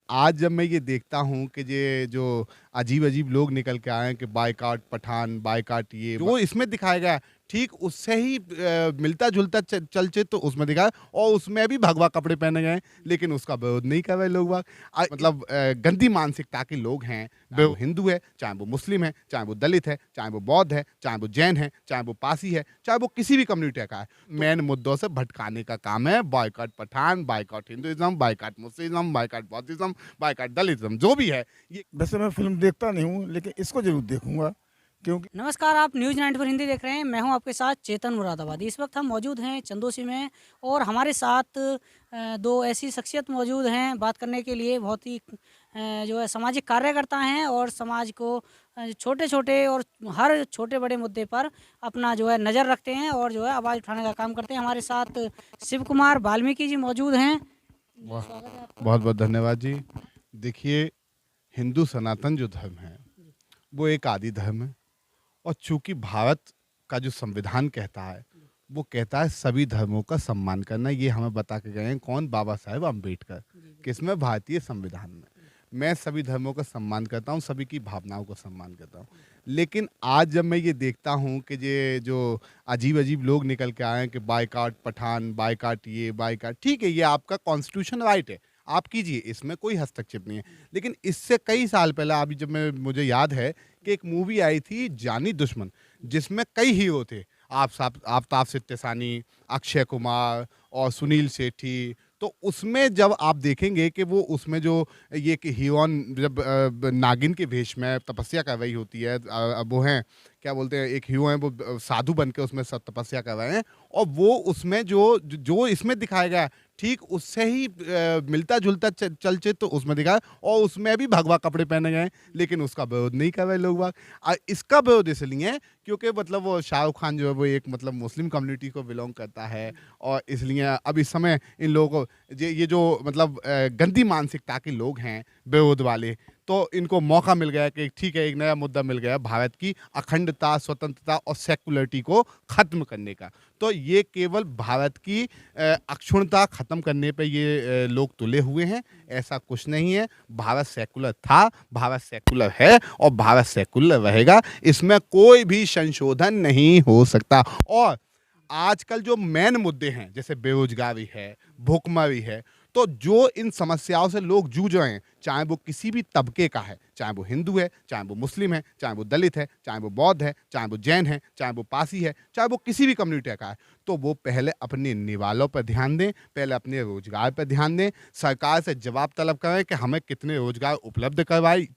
आज जब मैं ये देखता हूँ कि ये जो अजीब-अजीब लोग निकल के आए हैं कि बायकॉट पठान, बायकॉट ये जो इसमें दिखाया गया है, ठीक उससे ही मिलता-जुलता चलचित्र उसमें दिखाया और उसमें भी भगवा कपड़े पहने गए हैं, लेकिन उसका विरोध नहीं कर रहे लोग बाग। मतलब गंदी मानसिकता के लोग हैं, चाहे वो हिंदू है, चाहे वो मुस्लिम है, चाहे वो दलित है, चाहे वो बौद्ध है, चाहे वो जैन है, चाहे वो पारसी है, चाहे वो किसी भी कम्युनिटी का है। मेन मुद्दों से भटकाने का काम है, boycott Pathan, boycott Hinduism, boycott Muslim, boycott Buddhism, boycott Dalitism जो भी है ये। वैसे मैं फ़िल्म देखता नहीं हूँ, लेकिन इसको ज़रूर देखूँगा क्योंकि नमस्कार, आप न्यूज़ 94 हिंदी देख रहे हैं। मैं हूं आपके साथ चेतन मुरादाबादी। इस वक्त हम मौजूद हैं चंदोसी में और हमारे साथ दो ऐसी शख्सियत मौजूद हैं बात करने के लिए। बहुत ही जो है सामाजिक कार्यकर्ता हैं और समाज को छोटे-छोटे और हर छोटे-बड़े मुद्दे पर अपना जो है नज़र रखते हैं और जो है आवाज़ उठाने का काम करते हैं। हमारे साथ शिव कुमार वाल्मीकि जी मौजूद हैं। जी, वाह! स्वागत है आपका। बहुत-बहुत धन्यवाद जी। देखिए, हिंदू सनातन जो धर्म है, वो एक आदि धर्म है और चूँकि भारत का जो संविधान कहता है, वो कहता है सभी धर्मों का सम्मान करना। ये हमें बता के गए हैं कौन? बाबा साहेब अम्बेडकर। किसमें? भारतीय संविधान में। मैं सभी धर्मों का सम्मान करता हूँ, सभी की भावनाओं का सम्मान करता हूँ। लेकिन आज जब मैं ये देखता हूँ कि ये जो अजीब-अजीब लोग निकल के आए हैं कि बायकॉट पठान, बायकॉट ये, बायकॉट ठीक है, ये आपका कॉन्स्टिट्यूशन राइट है, आप कीजिए, इसमें कोई हस्तक्षेप नहीं है। लेकिन इससे कई साल पहले अभी जब मैं मुझे याद है कि एक मूवी आई थी जानी दुश्मन, जिसमें कई हीरो थे। आफ़ताब सिद्दीकी, अक्षय कुमार और सुनील शेट्टी। तो उसमें जब आप देखेंगे कि वो उसमें जो ये कि हीरोइन जब नागिन के वेश में तपस्या कर रही होती है, वो हैं क्या बोलते हैं, एक हीरो हैं वो साधु बन के उसमें सब तपस्या कर रहे हैं और वो उसमें जो इसमें दिखाया गया है, ठीक उससे ही मिलता-जुलता चलचित्र उसमें दिखाया और उसमें भी भगवा कपड़े पहने गए हैं, लेकिन उसका विरोध नहीं कर रहे लोग बाग। इसका विरोध इसलिए है क्योंकि मतलब वो शाहरुख खान जो है वो एक मतलब मुस्लिम कम्युनिटी को बिलॉन्ग करता है और इसलिए अब इस समय इन लोगों को ये जो मतलब गंदी मानसिकता के लोग हैं विरोध वाले, तो इनको मौका मिल गया कि ठीक है, एक नया मुद्दा मिल गया भारत की अखंडता, स्वतंत्रता और सेक्युलरिटी को खत्म करने का। तो ये केवल भारत की अक्षुण्णता खत्म करने पे ये लोग तुले हुए हैं, ऐसा कुछ नहीं है। भारत सेक्युलर था, भारत सेक्युलर है और भारत सेक्युलर रहेगा। इसमें कोई भी संशोधन नहीं हो सकता। और आजकल जो मेन मुद्दे हैं जैसे बेरोजगारी है, भुखमरी है, तो जो इन समस्याओं से लोग जूझ रहे हैं, चाहे वो किसी भी तबके का है, चाहे वो हिंदू है, चाहे वो मुस्लिम है, चाहे वो दलित है, चाहे वो बौद्ध है, चाहे वो जैन है, चाहे वो पारसी है, चाहे वो किसी भी कम्युनिटी का है, तो वो पहले अपने निवालों पर ध्यान दें, पहले अपने रोजगार पर ध्यान दें, सरकार से जवाब तलब करें कि हमें कितने रोजगार उपलब्ध करवाई।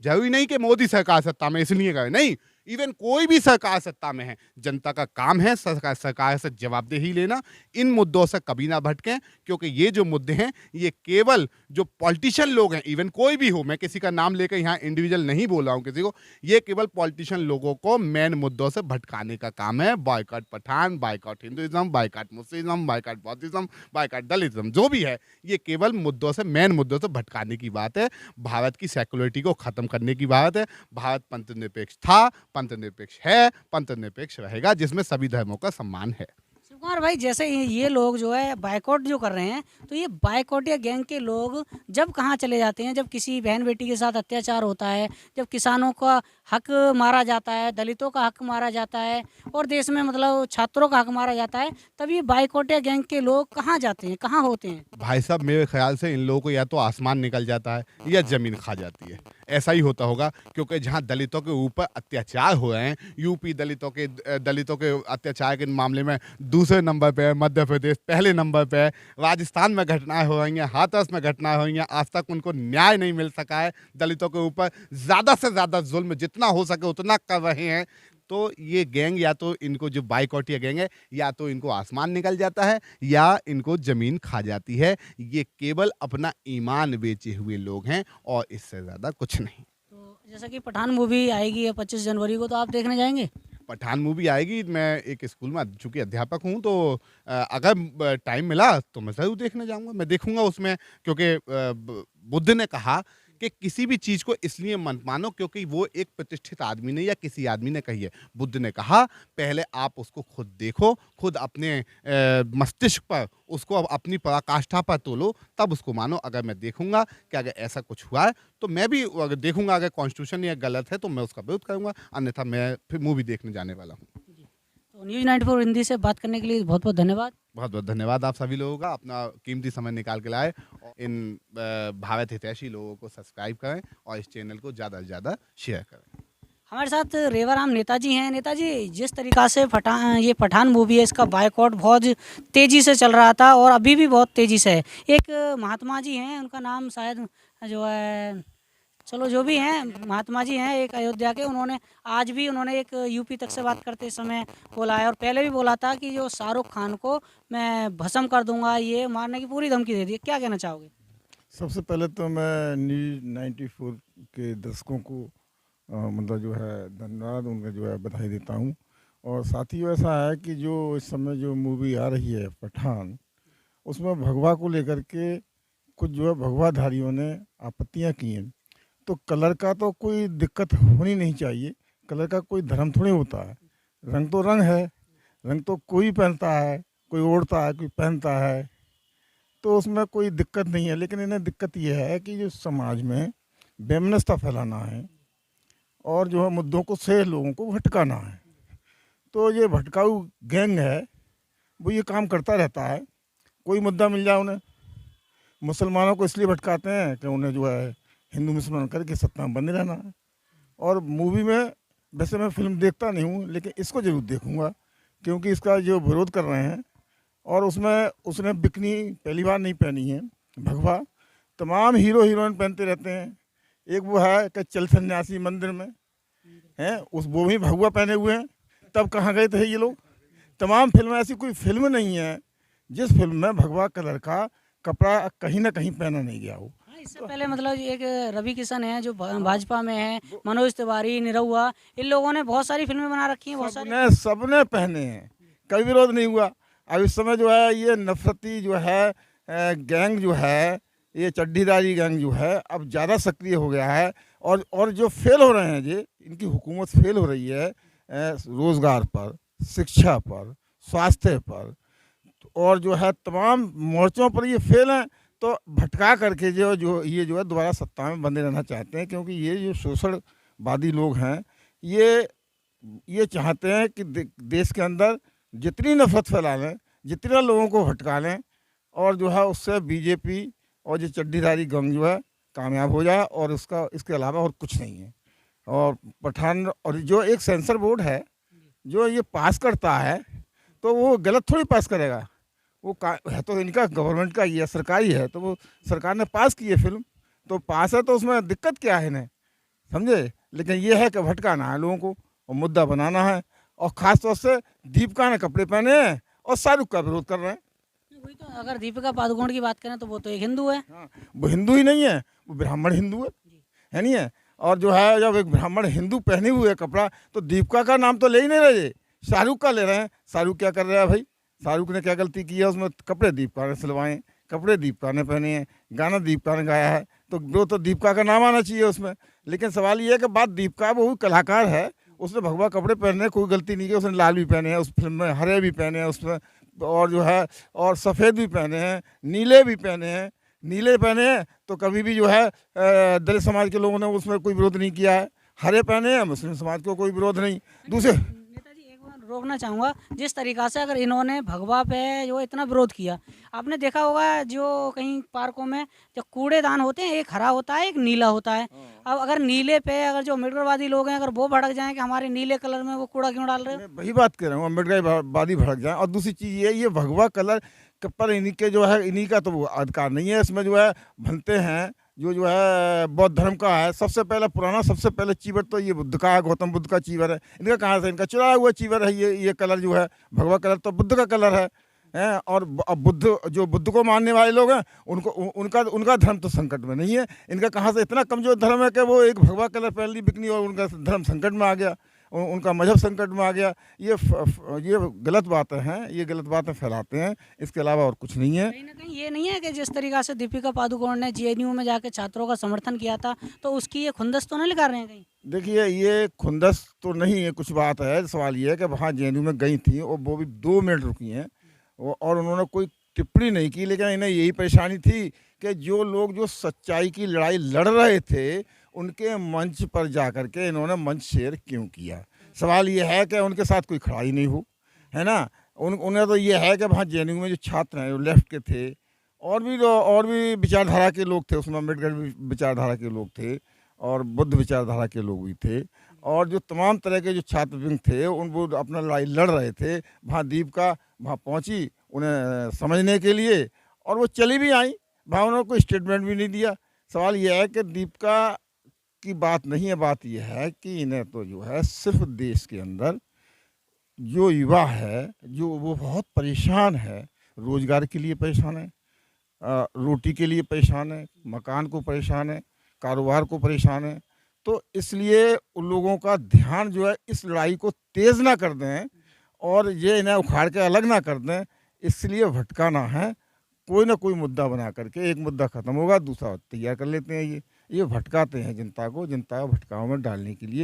जरूरी नहीं कि मोदी सरकार सत्ता में इसलिए करे, नहीं, इवन कोई भी सरकार सत्ता में है, जनता का काम है सरकार से जवाबदेही लेना। इन मुद्दों से कभी ना भटकें, क्योंकि ये जो मुद्दे हैं ये केवल जो पॉलिटिशियन लोग हैं, इवन कोई भी हो, मैं किसी का नाम लेकर यहाँ इंडिविजुअल नहीं बोल रहा हूँ किसी को, ये केवल पॉलिटिशियन लोगों को मेन मुद्दों से भटकाने का काम है। Boycott Pathan, boycott Hinduism, boycott Muslim, boycott Buddhism, boycott Dalitism जो भी है, ये केवल मुद्दों से मेन मुद्दों से भटकाने की बात है। भारत की सेक्युलरिटी को खत्म करने की बात है। भारत पंथनिरपेक्ष था, पंथनिरपेक्ष है, पंथनिरपेक्ष रहेगा, जिसमें सभी धर्मों का सम्मान है। शिवकुमार भाई, जैसे ये लोग जो है बायकॉट जो कर रहे हैं, तो ये बायकॉटिया गैंग के लोग जब कहाँ चले जाते हैं, जब किसी बहन बेटी के साथ अत्याचार होता है, जब किसानों का हक मारा जाता है, दलितों का हक मारा जाता है और देश में मतलब छात्रों का हक मारा जाता है, तब ये बायकॉटिया गैंग के लोग कहाँ जाते हैं, कहाँ होते हैं? भाई साहब, मेरे ख्याल से इन लोगों को या तो आसमान निकल जाता है या ज़मीन खा जाती है। ऐसा ही होता होगा, क्योंकि जहाँ दलितों के ऊपर अत्याचार हो रहे हैं, यूपी दलितों के अत्याचार के मामले में दूसरे नंबर पे है, मध्य प्रदेश पहले नंबर पे है, राजस्थान में घटनाएँ हो रही हैं, हाथरस में घटनाएँ हो रही हैं, आज तक उनको न्याय नहीं मिल सका है। दलितों के ऊपर ज़्यादा से ज़्यादा जुल्म जितना हो सके उतना कर रहे हैं। तो ये गैंग, या तो इनको जो बायकॉटिया गैंग है, या तो इनको आसमान निकल जाता है या इनको ज़मीन खा जाती है। ये केवल अपना ईमान बेचे हुए लोग हैं और इससे ज़्यादा कुछ नहीं। तो जैसा कि पठान मूवी आएगी 25 जनवरी को, तो आप देखने जाएंगे? पठान मूवी आएगी, मैं एक स्कूल में चूँकि अध्यापक हूँ, तो अगर टाइम मिला तो मैं ज़रूर देखने जाऊँगा। मैं देखूँगा उसमें, क्योंकि बुद्ध ने कहा कि किसी भी चीज़ को इसलिए मत मानो क्योंकि वो एक प्रतिष्ठित आदमी ने या किसी आदमी ने कही है। बुद्ध ने कहा पहले आप उसको खुद देखो, खुद अपने मस्तिष्क पर उसको अपनी पराकाष्ठा पर तोलो, तब उसको मानो। अगर मैं देखूंगा कि अगर ऐसा कुछ हुआ है तो मैं भी अगर देखूंगा अगर कॉन्स्टिट्यूशन ये गलत है तो मैं उसका विरोध करूंगा, अन्यथा मैं फिर मूवी देखने जाने वाला हूँ। तो न्यूज़ 94 हिंदी से बात करने के लिए बहुत बहुत धन्यवाद। बहुत बहुत धन्यवाद आप सभी लोगों का, अपना कीमती समय निकाल के लाए। इन भारत हितैषी लोगों को सब्सक्राइब करें और इस चैनल को ज़्यादा से ज़्यादा शेयर करें। हमारे साथ रेवाराम नेताजी हैं। नेताजी, जिस तरीक़ा से ये पठान मूवी है, इसका बायकॉट बहुत तेज़ी से चल रहा था और अभी भी बहुत तेज़ी से है। एक महात्मा जी हैं, उनका नाम शायद जो है, चलो जो भी हैं, महात्मा जी हैं एक अयोध्या के, उन्होंने आज भी एक यूपी तक से बात करते समय बोला है और पहले भी बोला था कि जो शाहरुख खान को मैं भस्म कर दूंगा, ये मारने की पूरी धमकी दे दी। क्या कहना चाहोगे? सबसे पहले तो मैं न्यूज़ 94 के दर्शकों को मतलब जो है धन्यवाद, उनका जो है बधाई देता हूँ। और साथ ही ऐसा है कि जो इस समय जो मूवी आ रही है पठान, उसमें भगवा को लेकर के कुछ जो है भगवाधारियों ने आपत्तियाँ की हैं। तो कलर का तो कोई दिक्कत होनी नहीं चाहिए, कलर का कोई धर्म थोड़ी होता है। रंग तो रंग है, रंग तो कोई पहनता है, कोई ओढ़ता है, कोई पहनता है, तो उसमें कोई दिक्कत नहीं है। लेकिन इन्हें दिक्कत यह है कि जो समाज में वैमनस्यता फैलाना है और जो है मुद्दों को से लोगों को भटकाना है। तो ये भटकाऊ गैंग है, वो ये काम करता रहता है। कोई मुद्दा मिल जाए उन्हें, मुसलमानों को इसलिए भटकाते हैं कि उन्हें जो है हिंदू मुसलमान करके सत्ता में बने रहना है। और मूवी में वैसे मैं फिल्म देखता नहीं हूँ, लेकिन इसको ज़रूर देखूँगा क्योंकि इसका जो विरोध कर रहे हैं और उसमें उसने बिकनी पहली बार नहीं पहनी है भगवा, तमाम हीरो हीरोइन पहनते रहते हैं। एक वो है कि चल सन्यासी मंदिर में हैं, उस वो भी भगवा पहने हुए हैं, तब कहाँ गए थे ये लोग? तमाम फिल्में, ऐसी कोई फिल्म नहीं है जिस फिल्म में भगवा कलर का कपड़ा कहीं ना कहीं पहना नहीं गया हो। इससे पहले मतलब एक रवि किशन है जो भाजपा में है, मनोज तिवारी, निरहुआ, इन लोगों ने बहुत सारी फिल्में बना रखी हैं, बहुत सारी सबने पहने हैं, कोई विरोध नहीं हुआ। अब इस समय जो है ये नफरती जो है गैंग जो है, ये चड्डीदारी गैंग जो है अब ज़्यादा सक्रिय हो गया है। और जो फेल हो रहे हैं, ये इनकी हुकूमत फेल हो रही है रोज़गार पर, शिक्षा पर, स्वास्थ्य पर, और जो है तमाम मोर्चों पर ये फेल हैं। तो भटका करके जो ये जो है दोबारा सत्ता में बने रहना चाहते हैं, क्योंकि ये जो शोषणवादी लोग हैं ये चाहते हैं कि देश के अंदर जितनी नफरत फैला लें, जितना लोगों को भटका लें, और जो है उससे बीजेपी और जो चड्डीदारी गैंग जो है कामयाब हो जाए, और इसके अलावा और कुछ नहीं है। और पठान और जो एक सेंसर बोर्ड है जो ये पास करता है, तो वो गलत थोड़ी पास करेगा, वो है तो इनका गवर्नमेंट का, ये सरकारी है, तो वो सरकार ने पास की है फिल्म, तो पास है तो उसमें दिक्कत क्या है इन्हें, समझे? लेकिन ये है कि भटकाना है लोगों को और मुद्दा बनाना है। और ख़ास तौर से दीपिका ने कपड़े पहने हैं और शाहरुख का विरोध कर रहे हैं। वही तो, अगर दीपिका पादुकोण की बात करें तो वो तो एक हिंदू है। हाँ, वो हिंदू ही नहीं है, वो ब्राह्मण हिंदू है नहीं है? और जो है जब एक ब्राह्मण हिंदू पहने हुए कपड़ा, तो दीपिका का नाम तो ले ही नहीं रहे, शाहरुख का ले रहे हैं। शाहरुख क्या कर रहा है भाई? शाहरुख ने क्या गलती की है? उसमें कपड़े दीपिका ने सिलवाए, कपड़े दीपिका ने पहने हैं, गाना दीपिका ने गाया है, तो वो तो दीपिका का नाम आना चाहिए उसमें। लेकिन सवाल ये है कि बात दीपिका वो कलाकार है, उसने भगवा कपड़े पहनने कोई गलती नहीं की। उसने लाल भी पहने हैं उस फिल्म में, हरे भी पहने हैं उसमें, और जो है और सफ़ेद भी पहने हैं, नीले भी पहने हैं। नीले पहने हैं तो कभी भी जो है दलित समाज के लोगों ने उसमें कोई विरोध नहीं किया है। हरे पहने हैं, मुस्लिम समाज को कोई विरोध नहीं। दूसरे नेताजी एक बार रोकना चाहूँगा, जिस तरीक़ा से अगर इन्होंने भगवा पे जो इतना विरोध किया, आपने देखा होगा जो कहीं पार्कों में जो कूड़ेदान होते हैं, एक हरा होता है, एक नीला होता है। अब अगर नीले पे अगर जो अम्बेडकरवादी लोग हैं, अगर वो भड़क जाएं कि हमारे नीले कलर में वो कूड़ा क्यों डाल रहे हो, मैं वही बात कर रहा हूँ, अम्बेडकरवादी भड़क जाए। और दूसरी चीज़ ये भगवा कलर पर इन्हीं के जो है, इन्हीं का तो वो अधिकार नहीं है। इसमें जो है बनते हैं जो है बौद्ध धर्म का है, सबसे पहले पुराना, सबसे पहले चीवर तो ये बुद्ध का है, गौतम बुद्ध का चीवर है। इनका कहाँ से? इनका चुराया हुआ चीवर है ये कलर जो है भगवा कलर, तो बुद्ध का कलर है। और बुद्ध को मानने वाले लोग हैं, उनका धर्म तो संकट में नहीं है। इनका कहाँ से इतना कमजोर धर्म है कि वो एक भगवा कलर पहन ली बिकनी और उनका धर्म संकट में आ गया। उनका मजहब संकट में आ गया। ये गलत बातें हैं, ये गलत बातें फैलाते हैं, इसके अलावा और कुछ नहीं है। कहीं ना कहीं ये नहीं है कि जिस तरीक़ा से दीपिका पादुकोण ने जेएनयू में जाके छात्रों का समर्थन किया था, तो उसकी ये खुंदस तो नहीं लगा रहे हैं कहीं? देखिए, ये खुंदस तो नहीं है, कुछ बात है। सवाल ये है कि वहाँ जेएनयू में गई थी और वो भी 2 मिनट रुकी हैं और उन्होंने कोई टिप्पणी नहीं की, लेकिन इन्हें यही परेशानी थी कि जो लोग जो सच्चाई की लड़ाई लड़ रहे थे, उनके मंच पर जाकर के इन्होंने मंच शेयर क्यों किया। सवाल ये है कि उनके साथ कोई खड़ा ही नहीं हो, है ना। उन्हें तो ये है कि वहाँ जेएनयू में जो छात्र हैं, जो लेफ्ट के थे और भी विचारधारा के लोग थे, उसमें अम्बेडकर विचारधारा के लोग थे और बुद्ध विचारधारा के लोग भी थे, और जो तमाम तरह के जो छात्र विंग थे वो अपना लड़ाई लड़ रहे थे। वहाँ दीपिका वहाँ पहुँची उन्हें समझने के लिए, और वो चली भी आई। वहाँ उन्होंने कोई स्टेटमेंट भी नहीं दिया। सवाल यह है कि दीपिका की बात नहीं है, बात यह है कि इन्हें तो जो है सिर्फ देश के अंदर जो युवा है, जो वो बहुत परेशान है, रोजगार के लिए परेशान है, रोटी के लिए परेशान है, मकान को परेशान है, कारोबार को परेशान है। तो इसलिए उन लोगों का ध्यान जो है इस लड़ाई को तेज़ ना कर दें और ये इन्हें उखाड़ के अलग ना कर दें, इसलिए भटकाना है। कोई ना कोई मुद्दा बना करके, एक मुद्दा ख़त्म होगा, दूसरा तैयार कर लेते हैं। ये भटकाते हैं जनता को, जनता को भटकाव में डालने के लिए।